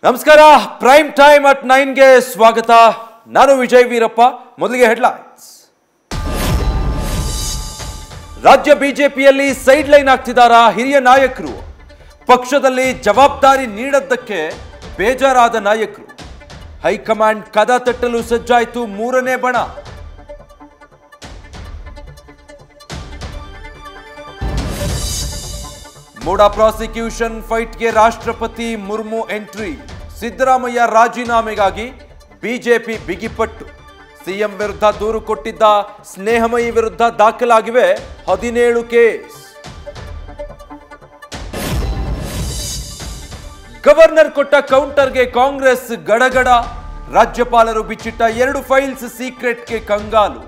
ನಮಸ್ಕಾರ prime time at 9 ಗೆ ಸ್ವಾಗತ. ನಾನು ವಿಜಯ್ ವೀರಪ್ಪ. ಮೊದಲಿಗೆ ಹೆಡ್ಲೈನ್ಸ್. ರಾಜ್ಯ ಬಿಜೆಪಿಯಲ್ಲಿ ಸೈಡ್ ಲೈನ್ ಆಗ್ತಿದ್ದಾರಾ ಹಿರಿಯ ನಾಯಕರು? ಪಕ್ಷದಲ್ಲಿ ಜವಾಬ್ದಾರಿ ನೀಡದ್ದಕ್ಕೆ ಬೇಜಾರಾದ ನಾಯಕರು. ಹೈಕಮಾಂಡ್ ಕದ ತಟ್ಟಲು ಸಜ್ಜಾಯಿತು ಮೂರನೇ ಬಣ. ಮೂಡಾ ಪ್ರಾಸಿಕ್ಯೂಷನ್ ಫೈಟ್ಗೆ ರಾಷ್ಟ್ರಪತಿ ಮುರ್ಮು ಎಂಟ್ರಿ. ಸಿದ್ದರಾಮಯ್ಯ ರಾಜೀನಾಮೆಗಾಗಿ ಬಿಜೆಪಿ ಬಿಗಿಪಟ್ಟು. ಸಿಎಂ ವಿರುದ್ಧ ದೂರು ಕೊಟ್ಟಿದ್ದ ಸ್ನೇಹಮಯಿ ವಿರುದ್ಧ ದಾಖಲಾಗಿವೆ 17 ಕೇಸ್. ಗವರ್ನರ್ ಕೊಟ್ಟ ಕೌಂಟರ್ಗೆ ಕಾಂಗ್ರೆಸ್ ಗಡಗಡ. ರಾಜ್ಯಪಾಲರು ಬಿಚ್ಚಿಟ್ಟ 2 ಫೈಲ್ಸ್ ಸೀಕ್ರೆಟ್ಗೆ ಕಂಗಾಲು.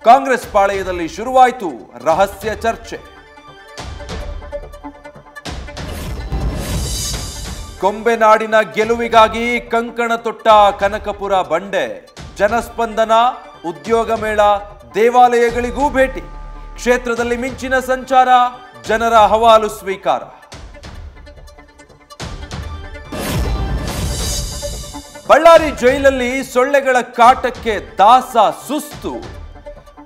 ಕಾಂಗ್ರೆಸ್ ಪಾಳೆಯದಲ್ಲಿ ಶುರುವಾಯಿತು ರಹಸ್ಯ ಚರ್ಚೆ. ಕೊಂಬೆನಾಡಿನ ಗೆಲುವಿಗಾಗಿ ಕಂಕಣ ತೊಟ್ಟ ಕನಕಪುರ ಬಂಡೆ. ಜನಸ್ಪಂದನ, ಉದ್ಯೋಗ ಮೇಳ, ದೇವಾಲಯಗಳಿಗೂ ಭೇಟಿ. ಕ್ಷೇತ್ರದಲ್ಲಿ ಮಿಂಚಿನ ಸಂಚಾರ, ಜನರ ಅಹವಾಲು ಸ್ವೀಕಾರ. ಬಳ್ಳಾರಿ ಜೈಲಲ್ಲಿ ಸೊಳ್ಳೆಗಳ ಕಾಟಕ್ಕೆ ದಾಸ ಸುಸ್ತು.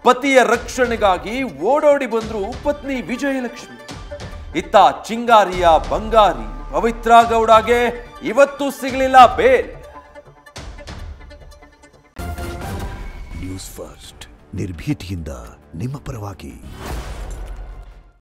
ಪತಿಯ ರಕ್ಷಣೆಗಾಗಿ ಓಡೋಡಿ ಬಂದ್ರು ಪತ್ನಿ ವಿಜಯಲಕ್ಷ್ಮಿ. ಇತ್ತ ಚಿಂಗಾರಿಯ ಬಂಗಾರಿ ಪವಿತ್ರ ಗೌಡಗೆ ಇವತ್ತು ಸಿಗಲಿಲ್ಲ ಬೇಲ್. ನ್ಯೂಸ್ ಫಸ್ಟ್ ನಿರ್ಭೀತಿಯಿಂದ ನಿಮ್ಮ ಪರವಾಗಿ.